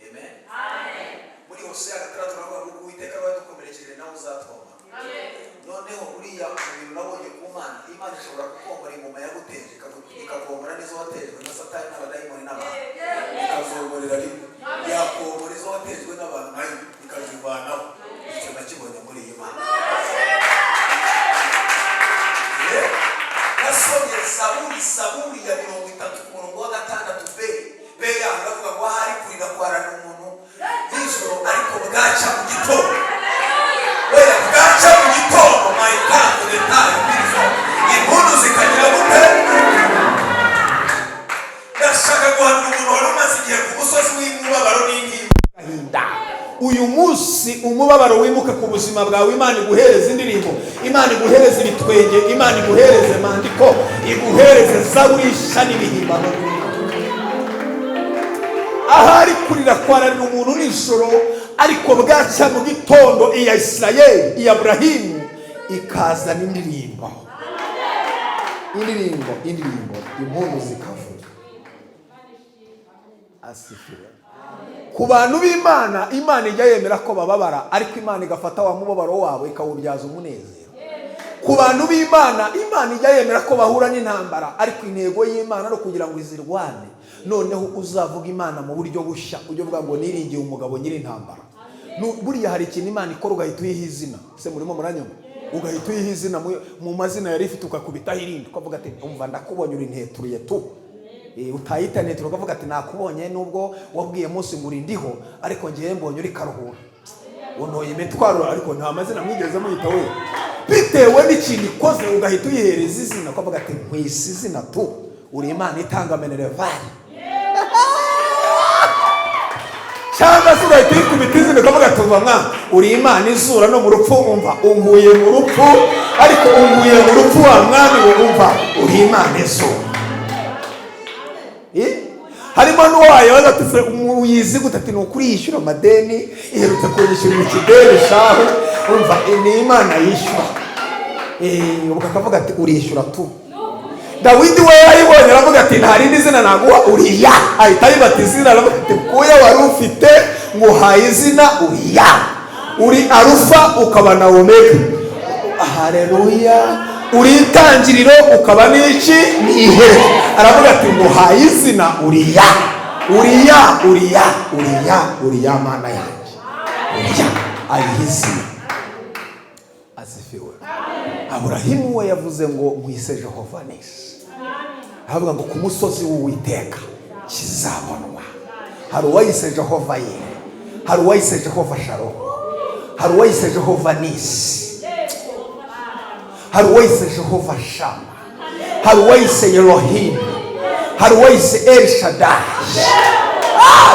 Amen. Muri Hosea 6 turavuga ngo Uwiteka abadukomerekeje nawe uzatwoma. Noneho buriya ibintu nabonye ku Mana, Imana ishobora kukombora ingoma yaguteje ikakombora n'izo watejwe na Satani n'abadayimoni n'abantu. Ikazomborera rimwe. Yakombora izo watejwe n'abantu nayo ikazivanaho. Icyo nakibonye muri iyi Mana. Nasomye Zaburi ya 30:6 be yavuga ngo hari kurira kwarana umuntu nijoro ariko bwaca mu gitondo. Weya bwaca mu gitondo my God the time beautiful. Impundu zikagira gute? Ndashaka guhanura umuntu wari umaze igihe ku musozi w'umubabaro n'intimba. Uyu munsi umubabaro wimuka ku buzima bwawe. Imana iguhereza indirimbo, Imana iguhereza ibitwenge, Imana iguhereza mandiko, iguhereza zaburisha n'ibihimbano. Ahari kurira kwararira umuntu nijoro ariko bwaca mu gitondo iya Isirayeli, iya Aburahimu ikazana indirimbo, impundu zikavuga. Asifiwe. Ku bantu b'Imana, Imana ijya yemera ko bababara ariko Imana igafata wa mubabaro wabo ikawubyaza umunezero. Ku bantu b'Imana, Imana ijya yemera ko bahura n'intambara ariko intego y'Imana no kugira ngo izirwane. Noneho uzavuga Imana mu buryo bushya, ujye uvuga ngo niringiye umugabo nyiri intambara. Buriya hari ikintu Imana ikora ugahita uyiha izina. Se murimo muranyuma? Ugahita uyiha izina mu mazina yari ifite ukakubitaho irindi. Ukavuga ati umva ndakubonye uri nteturuye tu. Utayita netero ukavuga ati nakubonye nubwo wabwiye munsi muri ndiho ariko ngiye mbonye uri karuhura. Unoye imitwaro ariko nta mazina mwigeze muyita we. Bitewe n'ikintu ikoze ugahita uyihereza izina ukavuga ati nkwisi izina tu. Uri Imana itanga menerevali. Cyangwa se ugahita uyikubita izina ukavuga ati umva uri Imana izura no mu rupfu umva unguye mu rupfu ariko unguye mu rupfu wa mwami umva uri Imana izura. Harimo n'uwayo wagatse umuyizi gutati no kuri yishyura amadeni iherutse kuyishyura ikideni shaho umva ni Imana yishyura. Ubwo akavuga ati urishyura tu. Dawidi we yayibonye aravuga ati nta rindi zina naguha Uriya. Ahita yibata izina aravuga ati kuya wari ufite ngo haye izina Uriya. Uri Arufa ukaba na Omega. Haleluya. Uri itangiriro ukaba n'iki nihe. Aravuga ati ngo haye izina Uriya. Uriya Mana yanjye. Uriya ayizina. Asifiwe. Aburahimu we yavuze ngo mwise Jehova Nisi. Avuga ngo ku musozi w'Uwiteka kizabonwa. Hari uwayise Jehova ye, hari uwayise Jehova Shalom, hari uwayise Jehova Nisi, hari uwayise Jehova Shama, hari uwayise Elohim, hari uwayise El Shaddai.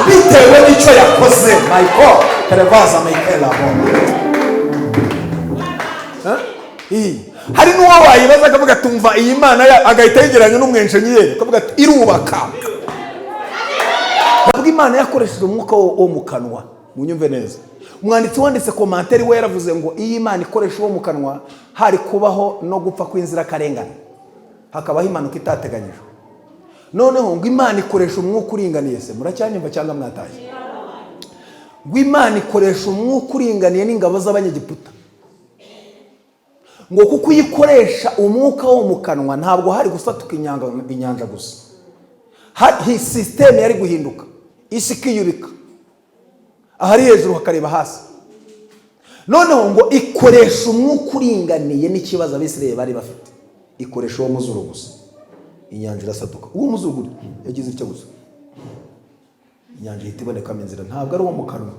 Bitewe n'icyo yakoze my God terevaza Michael abona. Hari n'uwo wayibaza akavuga tumva iyi Mana agahita yegeranya n'umwenjenyeri akavuga ati irubaka. Ntabwo Imana yakoresheje umwuka wo mu kanwa. Munyumve neza. Umwanditsi wanditse komanteri we yaravuze ngo iyi Imana ikoresha wo mu kanwa hari kubaho no gupfa kw'inzira karengane, hakabaho impanuka itateganyijwe. Noneho ngo Imana ikoresha umwuka uringaniye. Se muracyanyumva cyangwa mwataye? Ngo Imana ikoresha umwuka uringaniye n'ingabo z'abanyegiputa. ngo kuko uyikoresha umwuka wo mu kanwa ntabwo hari gusatuka inyanja gusa, sisiteme yari guhinduka, isi ikiyubika, ahari hejuru hakareba hasi. Noneho ngo ikoresha umwuka uringaniye n'ikibazo Abisirayeli bari bafite, ikoresha uwo muzuru gusa, inyanja irasaduka. Uwo muzuru yagize icyo gusa, inyanja ihita ibonekamo inzira, ntabwo ari uwo mu kanwa.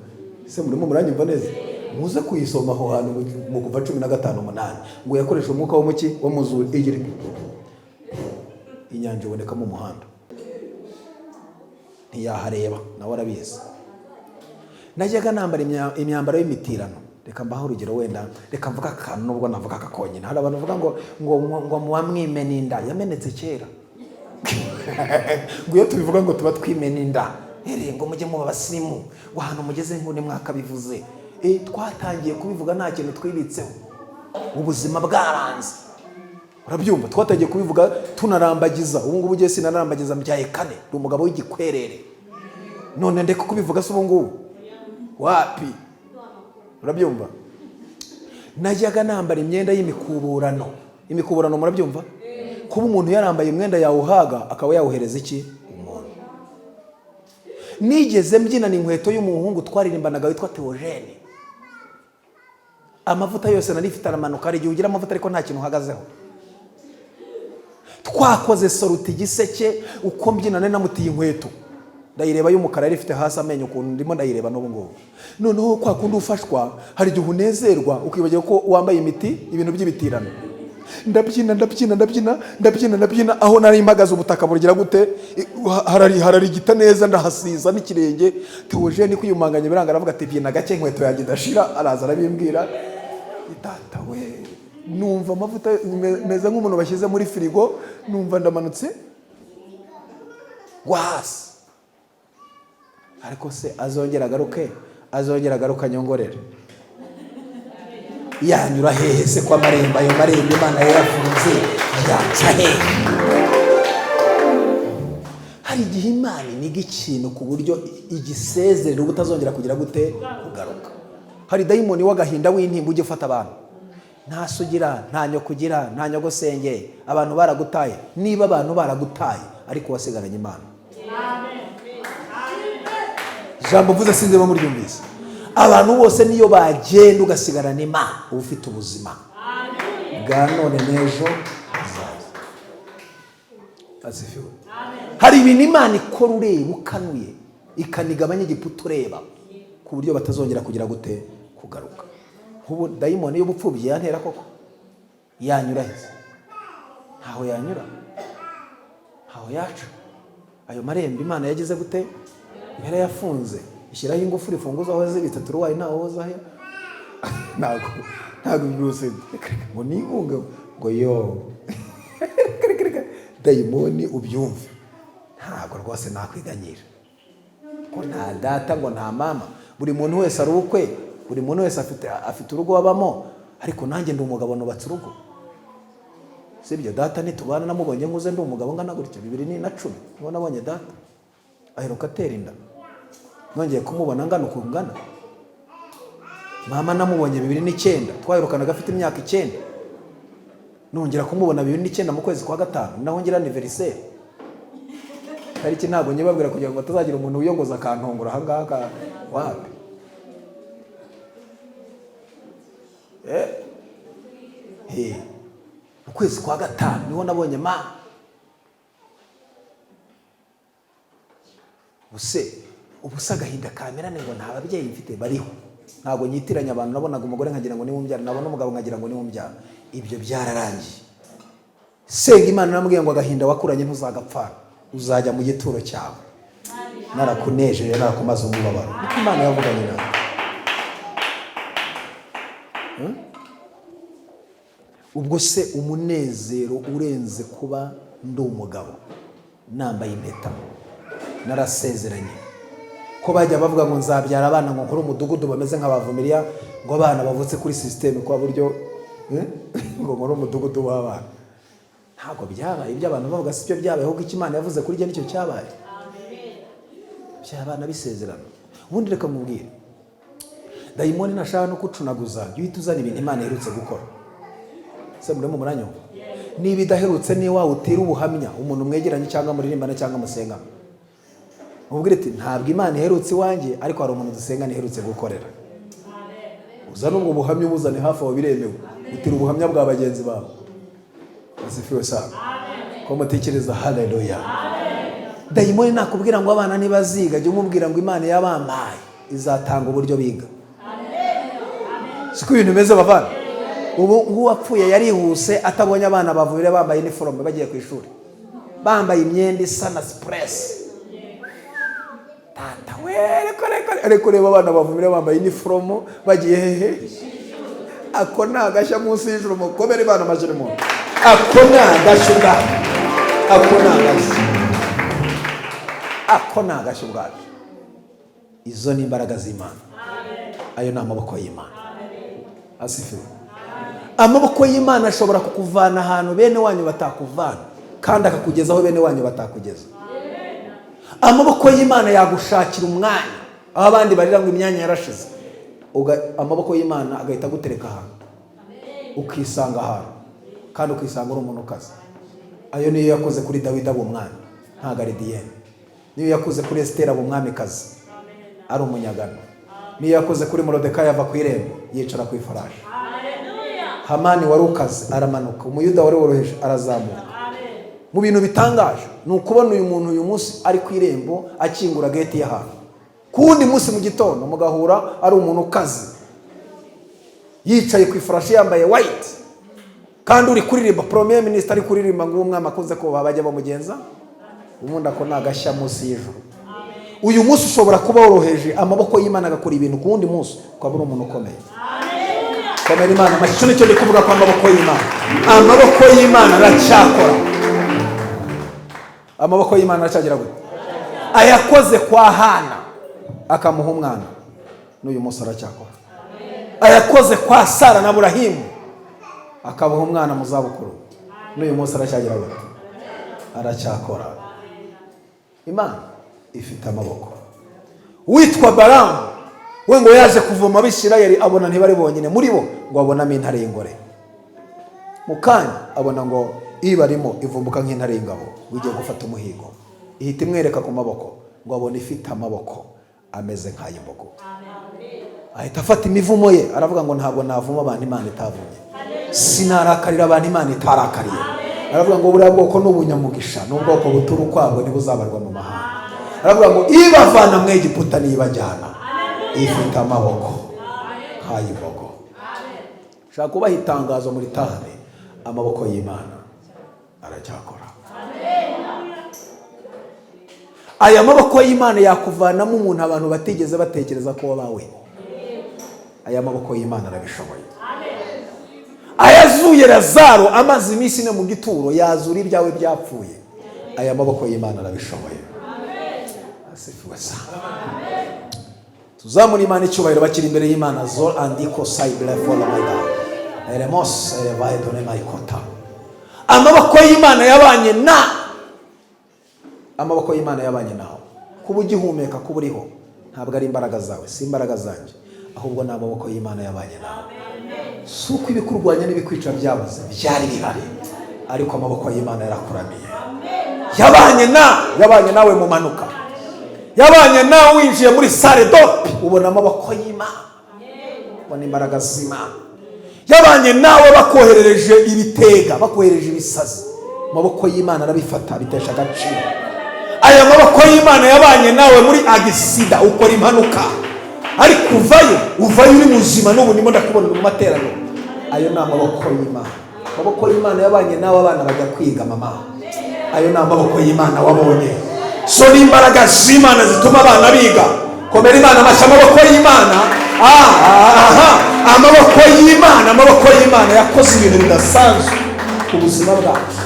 Ese murimo muranyumva neza? Muze kuyisoma aho hantu mu kuva 15:8 ngo yakoresha umwuka wo muki wo muzuru, igira inyanja ibonekamo umuhanda, ntiyahareba nawe arabizi. Najyaga nambara imyambaro y'imitirano. Reka mbaho urugero, wenda reka mvuga akantu nubwo navuga akakonyine. Hari abantu bavuga ngo muwamwimena inda, yamenetse kera. Ngo iyo tubivuga ngo tuba twimena inda, ngo mujye muba abasirimu, ngo ahantu mugeze nk'undi mwaka bivuze. Twatangiye kubivuga nta kintu twibitseho, ubuzima bwaranze, urabyumva. Twatangiye kubivuga tunarambagiza. Ubu ngubu ugiye sinarambagiza mbyaye kane, ndi umugabo w'igikwerere, none ndeka kubivuga se ubu ngubu wapi, urabyumva. Najyaga nambara imyenda y'imikuburano. Imikuburano murabyumva, kuba umuntu yarambaye umwenda yawuhaga akaba yawuhereza iki umuntu. Nigeze mbyinana inkweto y'umuhungu twaririmbanaga witwa Theogene, amavuta yose narifite aramanuka. Hari igihe ugira amavuta ariko nta kintu uhagazeho. Twakoze soruti giseke, uko mbyinana namutiye inkweto, ndayireba y'umukara yari ifite hasi amenyo ukuntu ndimo ndayireba n'ubu ngubu. Noneho kwa kundi ufashwa, hari igihe unezerwa ukibagira ko wambaye imiti, ibintu by'ibitirano. Ndabyina aho nari mpagaze ubutaka bugira gute, hararigita neza, ndahasiza n'ikirenge. Theogene kwiyumanganya biranga, aravuga ati byina gake inkweto yanjye idashira. Araza arabimbwira, data we, numva amavuta meza nk'umuntu bashyize muri firigo, numva ndamanutse hasi. Ariko se azongera agaruka nyongorere, yanyura hehe se kwa marembo? Ayo marembo Imana yarafunze yaca hehe? Hari igihe Imana iniga ikintu ku buryo igisezerera ubutazongera kugira gute kugaruka. Hari dayimoni w'agahinda w'intimba ujye ufata abantu, nta sugira, nta nyokugira, nta nyogosenge, abantu baragutaye. Niba abantu baragutaye ariko wasigaranye Imana, jambo mvuze sinzi ba muryumvise. Abantu bose niyo bagenda ugasigarana Imana, uba ufite ubuzima bwa none n'ejo hazaza. Hari ibintu Imana ikora ureba ukanuye, ikanigabanya igiputa ureba, ku buryo batazongera kugira gute kugaruka. Ubu dayimoni y'ubupfubyi yantera koko, yanyura heza? Ntaho yanyura, ntaho yaca. Ayo marembo Imana yagize gute, yari yafunze, ishyiraho ingufuri ifunguza aho zibitse turuwaye ntaho hoza he. Ntabwo byose ngo ni inkunga ngo yo dayimoni ubyumve. Ntabwo rwose nakwiganyira ko nta data ngo nta mama. Buri muntu wese ari ukwe, buri muntu wese afite urugo wabamo, ariko nanjye ndi umugabo nubatse urugo, sibyo? Data nitubana namubonye nguze ndi umugabo ngana gutyo 2010 niho nabonye data aheruka atera inda, nongeye kumubona ngana uko ngana. Mama namubonye 2009 twaherukanaga afite imyaka 9, nongera kumubona 2009 mu kwezi kwa gatanu, naho ngira anniversaire. Tariki ntabwo nyibabwira kugira ngo batazagira umuntu uyongoza akantongora ahangaha wapi. Mu kwezi kwa gatanu niho nabonye mama. Ubuse agahinda kamerane ngo nta babyeyi mfite bariho. Ntabwo nyitiranya abantu, nabonaga umugore nkagira ngo ni umbyara, nabona umugabo nkagira ngo ni umbyara. Ibyo byararangiye. Senga Imana namubwiye ngo agahinda wakuranye ntuzagapfana, uzajya mu gituro cyawe, narakunejeje narakumaze umubabaro. Niko Imana yavuganye nawe. Ubwo se umunezero urenze kuba ndi umugabo nambaye impeta, narasezeranye ko bajya bavuga ngo nzabyara abana ngo nkore umudugudu bameze nk'abavumiriya, ngo abana bavutse kuri system kwa buryo ngo nkore umudugudu w'abana. Ntabwo byabaye ibyo abantu bavuga, si byo byabaye, ahubwo icyo Imana yavuze kuri jye nicyo cyabaye. Byabana bisezerano. Ubundi reka mubwire, dayimoni nashaka no kucunaguza, uhita uzana ibintu Imana iherutse gukora. se muri mu muranyo niba idaherutse ni wa utira ubuhamya umuntu mwegeranye cyangwa muririmbana cyangwa musengana umubwire ati ntabwo Imana iherutse iwanjye ariko hari umuntu dusengana iherutse gukorera. Uzana ubwo buhamya ubuzane hafi aho biremewe. Utira ubuhamya bwa bagenzi bawe. Asifiwe sana. Ko mutekereza haleluya. Dayimoni nakubwira ngo abana nibaziga jye umubwira ngo Imana yabambaye izatanga uburyo biga. Siko ibintu bimeze bavana. Ubu nguwapfuye yarihuse atabonye abana bavubire bambaye uniform bagiye ku ishuri. Bambaye imyenda isa na express. Tata ariko reba abana bavumire bambaye uniform bagiye hehe. Ako nagashya munsi y'ijuru mukobere bana majere mu. Ako nagashuga. Ako nagashuga. Izo ni imbaraga z'Imana. Ayo ni amaboko y'Imana. Asifiwe. Amaboko y'Imana ashobora kukuvana ahantu bene wanyu batakuvana kandi akakugezaho bene wanyu batakugeza. Amaboko y'Imana yagushakira umwanya aho abandi barira ngo imyanya yarashize. Amaboko y'Imana agahita gutereka ahantu ukisanga ahantu kandi ukisanga uri umuntu ukaze. Ayo niyo yakoze kuri Dawidi abo umwami nta garidiyene. Niyo yakoze kuri Estera abo umwami kazi ari umunyagano. Niyo yakoze kuri Morodekayi ava ku irembo yicara ku ifarashi. Hamani wari ukaze aramanuka, umuyuda wari woroheje arazamuka. Mu bintu bitangaje ni ukubona uyu muntu uyu munsi ari ku irembo akingura gate y'ahantu. Kundi munsi mu gitondo mugahura ari umuntu ukaze yicaye ku ifarashi yambaye white kandi uri kuririmba premier minister ari kuririmba ngo umwami akoze ko babajya bamugenza ubundi ako nagashya munsi y'ijuru. Uyu munsi ushobora kuba woroheje amaboko y'Imana agakora ibintu kundi munsi ukaba uri umuntu ukomeye. Komera Imana amashyi nicyo ndi kuvuga ko amaboko y'Imana. Amaboko y'Imana aracyakora. Amaboko y'Imana aracyagera gute? Ayakoze kwa Hana akamuha umwana n'uyu munsi aracyakora. Ayakoze kwa Sara na Aburahimu akabaha umwana mu zabukuru n'uyu munsi aracyagera gute? Aracyakora. Imana ifite amaboko. Witwa Balamu we ngo yaje kuvoma Abisirayeli abona ntibari bonyine muri bo ngo abonamo intare y'ingore. Mukanya abona ngo ibarimo ivumbuka nk'intare y'ingabo wigiye gufata umuhigo. Ihita imwereka ku maboko ngo abone ifite amaboko ameze nk'ay'imbogo. Ahita afata imivumo ye aravuga ngo ntabwo navuma abantu Imana itavumye. Sinarakarira abantu Imana itarakariye. Aravuga ngo buriya bwoko n'ubunyamugisha n'ubwoko buturu kwabwo ntibuzabarwa mu mahanga. Aravuga ngo ibavana mu Egiputa nibajyana ifite amaboko nk'ay'imbogo. Shaka kubaha itangazo muri tahane amaboko y'Imana aracyakora. Aya maboko y'Imana yakuvanamo umuntu abantu batigeze batekereza ko wabawe. Aya maboko y'Imana arabishoboye. Ayazuye Lazaro amaze iminsi ne mu gituro yazura ibyawe byapfuye. Aya maboko y'Imana arabishoboye. Asifiwe sana. Tuzamura Imana icyubahiro bakiri imbere y'Imana zol andiko saibla fola maida. Eremos erevaye done maikota. Amaboko y'Imana yabanye na. Amaboko y'Imana yabanye nawe. Kuba ugihumeka kuba uriho ntabwo ari imbaraga zawe, si imbaraga zanjye, ahubwo ni amaboko y'Imana yabanye nawe. Suko ibikurwanya n'ibikwica byabuze byari bihari, ariko amaboko y'Imana yarakuramiye. Yabanye nawe mu manuka. Yabanye nawe winjiye muri sale dope ubona amaboko y'Imana. Ubona imbaraga z'Imana. Yabanye nawe bakoherereje ibitega, bakoherereje ibisazi. Amaboko y'Imana arabifata bitesha agaciro. Aya maboko y'Imana yabanye nawe muri agisida ukora impanuka. Ariko uvayo uri muzima n'ubu ndimo ndakubona mu materaniro. Ayo ni amaboko y'Imana. Amaboko y'Imana yabanye nawe abana bajya kwiga mama. Ayo ni amaboko y'Imana wabonye. So ni imbaraga z'Imana zituma abana biga. Komera Imana amashyi amaboko y'Imana. Amaboko y'Imana yakoze ibintu bidasanzwe ku buzima bwacu.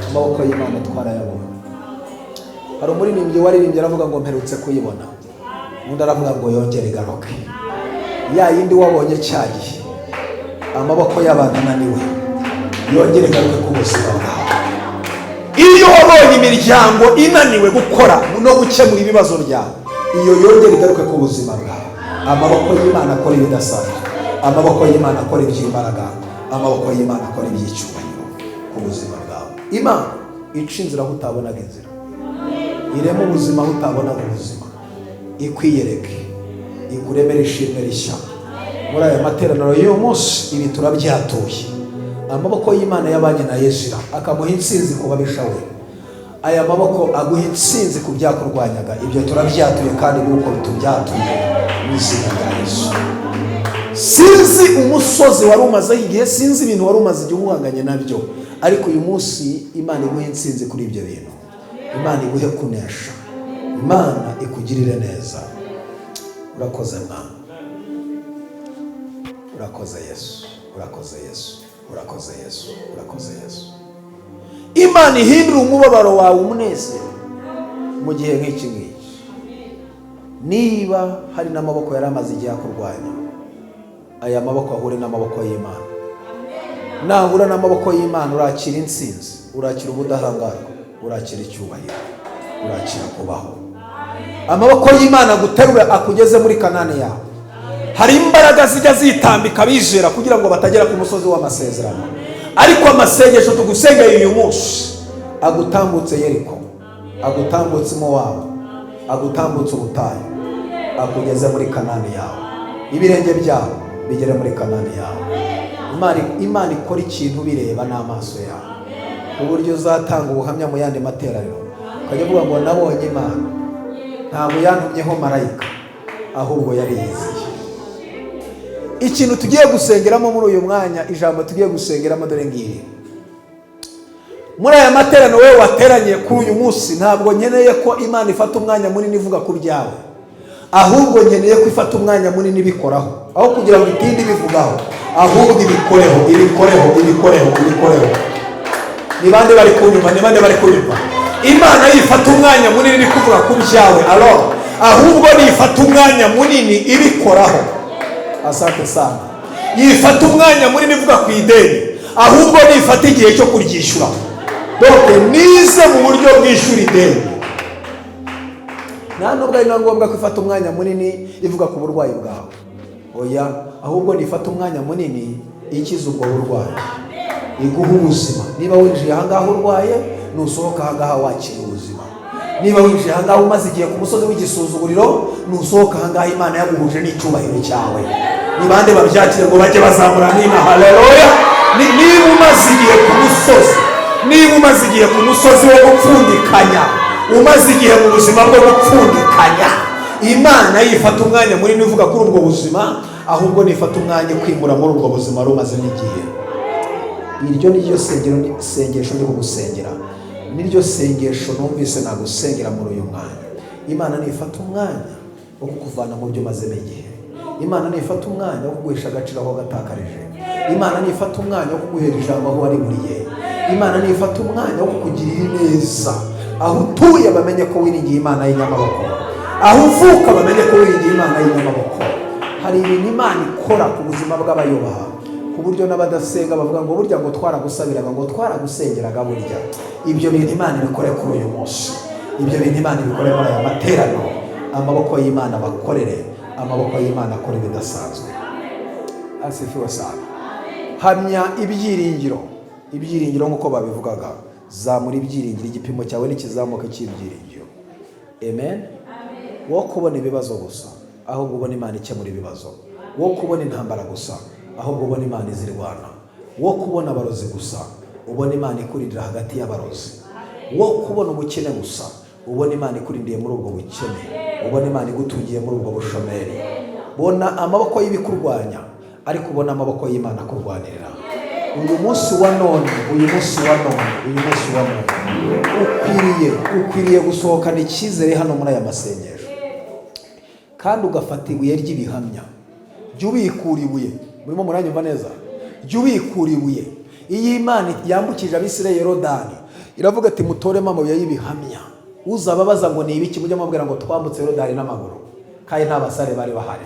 Amaboko y'Imana twarayabonye. Hari umuririmbyi waririmbye aravuga ngo mperutse kuyibona. Undi aravuga ngo yongere igaruke. Ya yindi wabonye cyagiye. Amaboko y'abantu ananiwe yongere igaruke ku buzima bwawe. Iyo wabonye imiryango inaniwe gukora no gukemura ibibazo byawe, iyo yongere igaruke ku buzima bwawe. Amaboko y'Imana akora ibidasanzwe. Amaboko y'Imana akora iby'imbaraga. amaboko y'Imana akora iby'icyubahiro ku buzima bwawe. Imana ica inzira aho utabonaga inzira, irema ubuzima aho utabonaga ubuzima, ikwiyereke, ikuremere ishimwe rishya muri aya materaniro y'uyu munsi. Ibi turabyatuye. Amaboko y'Imana yabanye na Yezira akamuha intsinzi ku babisha we. Aya maboko aguha intsinzi ku byakurwanyaga. Ibyo turabyatuye kandi nuko tubyatuye mu izina rya Yesu. Sinzi umusozi wari umazeho igihe, sinzi ibintu wari umaze igihe uhanganye nabyo, ariko uyu munsi Imana iguhe intsinzi kuri ibyo bintu. Imana iguhe kunesha, Imana ikugirire neza. Urakoze Mwana, urakoze Yesu, urakoze Yesu, urakoze Yesu, urakoze Yesu. Imana ihindura umubabaro wawe umunezero mu gihe nk'iki ngiki. Niba hari n'amaboko yari amaze igihe akurwanya, aya maboko ahure n'amaboko y'Imana. Nahura n'amaboko y'Imana urakira intsinzi, urakira ubudahangarwa, urakira icyubahiro, urakira kubaho. Amaboko y'Imana guterura akugeze muri Kanani yawe. Hari imbaraga zijya zitambika bizera kugira ngo batagera ku musozi w'amasezerano, ariko amasengesho tugusengeye uyu munsi agutambutse Yeriko, agutambutse Mowabu, agutambutse ubutayu, akugeze muri Kanani yawe. Ibirenge byawe bigere muri Kanani yawe. Imana ikora ikintu bireba n'amaso yawe, ku buryo uzatanga ubuhamya mu yandi materaniro ukajya uvuga ngo nabonye Imana, ntabwo yantumyeho marayika, ahubwo yari yiziye. Ikintu tugiye gusengeramo muri uyu mwanya, ijambo tugiye gusengeramo dore ngiri. Muri aya materaniro wewe wateranye kuri uyu munsi, ntabwo nkeneye ko Imana ifata umwanya munini ivuga ku byawe, ahubwo nkeneye ko ifata umwanya munini ibikoraho, aho kugira ngo itinde ibivugaho, ahubwo ibikoreho. Ni bande bari kunyuma? Imana yifata umwanya munini kuvuga ku byawe, ahubwo nifata umwanya munini ibikoraho. Asante sana. Yifata umwanya munini ivuga ku ideni, ahubwo nifata igihe cyo kuryishyura. Donc nize mu buryo bw'ishuri ideni. Nta nubwo ari ngombwa ko ifata umwanya munini ivuga ku burwayi bwawe, oya, ahubwo nifata umwanya munini ikiza ubwo burwayi, iguha ubuzima. Niba winjiye ahangaha urwaye, nusohoka ahangaha wakira ubuzima. Niba winjiye ahangaha umaze igihe ku musozi w'igisuzuguriro, nusohoka ahangaha Imana yaguhuje n'icyubahiro cyawe. Ni bande babyakire ngo bajye bazamura nina haleluya. Niba umaze igihe ku musozi wo gupfundikanya, umaze igihe mu buzima bwo gupfundikanya, Imana yifata umwanya munini uvuga kuri ubwo buzima, ahubwo nifata umwanya kwimura muri ubwo buzima rumaze n'igihe. Iryo niryo sengesho ndi kugusengera, niryo sengesho numvise nagusengera muri uyu mwanya. Imana nifata umwanya wo kukuvana mu byo mazemo igihe. Imana nifata umwanya wo kuguhisha agaciro aho gatakarije. Imana nifata umwanya wo kuguhera ijambo aho wariburiye. Imana nifata umwanya wo kukugirira neza. Aho utuye bamenye ko wiringiye Imana y'inyamaboko, aho uvuka bamenye ko wiringiye Imana y'inyamaboko. Hari ibintu Imana ikora ku buzima bw'abayubaha, ku buryo n'abadasenga bavuga ngo burya ngo twaragusabiraga, ngo twaragusengeraga. Burya ibyo bintu Imana ibikore kuri uyu munsi, ibyo bintu Imana ibikore muri aya materaniro. Amaboko y'Imana bakorere, amaboko y'Imana akora ibidasanzwe. Asifiwe sana. Hamya ibyiringiro nk'uko babivugaga. Zamura ibyiringiro, igipimo cyawe n'ikizamuka cy'ibyiringiro. Amen. Wo kubona ibibazo gusa, ahubwo ubona Imana ikemura ibibazo. Wo kubona intambara gusa, ahubwo ubona Imana izirwana. Wo kubona abarozi gusa, ubona Imana ikurindirira hagati y'abarozi. Wo kubona ubukene gusa, ubona Imana ikurindiye muri ubwo bukene, ubona Imana igutungiye muri ubwo bushomeri. Bona amaboko y'ibikurwanya, ariko ubona amaboko y'Imana akurwanirira. Uyu munsi wa none ukwiriye gusohokana icyizere hano muri aya masengesho, kandi ugafata ibuye ry'ibihamya. Jya ubikura ibuye. Murimo muranyumva neza? Jya ubikura ibuye. Iyi Imana yambukije Abisirayeli Yorodani, iravuga ati mutoremo amabuye y'ibihamya. Uzababaza ngo ni ibiki, mujye mubwira ngo twambutse Yorodani n'amaguru, kandi nta basare bari bahari.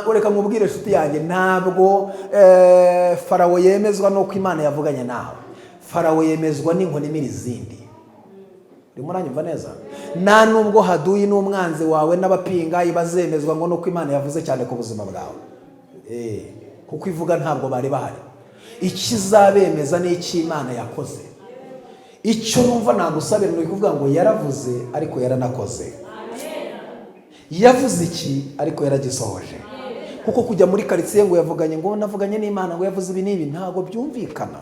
Ureka nkubwire inshuti yanjye, ntabwo Farawo yemezwa nuko Imana yavuganye nawe. Farawo yemezwa n'inkoni imira izindi. Urimo uranyumva neza? Nta nubwo Haduyi n'umwanzi wawe n'abapingayi bazemezwa ngo nuko Imana yavuze cyane ku buzima bwawe. Kuko ivuga ntabwo bari bahari. ikizabemeza n'icy'Imana yakoze. Icyo numva nagusabira ni ukuvuga ngo yaravuze ariko yaranakoze. Yavuze iki ariko yaragisohoje. Kuko kujya muri karitsiye ngo yavuganye ngo navuganye n'Imana ngo yavuze ibi n'ibi ntago byumvikana.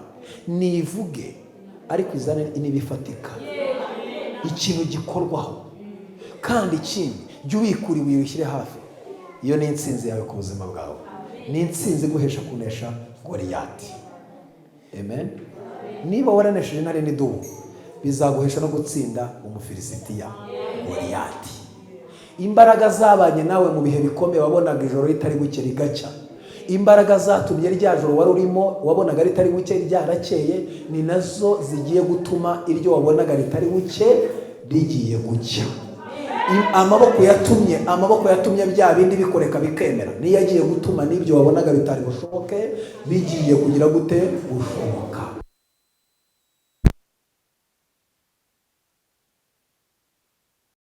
Nivuge ariko izane inibifatika, ikintu gikorwaho. Kandi ikindi jya ubikura ibuye ushyire hafi. Iyo ni intsinzi yawe ku buzima bwawe, ni intsinzi guhesha kunesha Goliyati. Amen. Niba waranesheje intare n'idubu, bizaguhesha no gutsinda umufilisitiya Goliyati. Imbaraga zabanye nawe mu bihe bikomeye wabonaga ijoro ritari buke rigacya. Imbaraga zatumye rya joro wari urimo wabonaga ritari buke ryarakeye, ni nazo zigiye gutuma iryo wabonaga ritari buke rigiye gucya. Amaboko yatumye bya bindi bikoreka bikemera, niyo agiye gutuma n'ibyo wabonaga bitari bushoboke bigiye kugira gute gushoboka.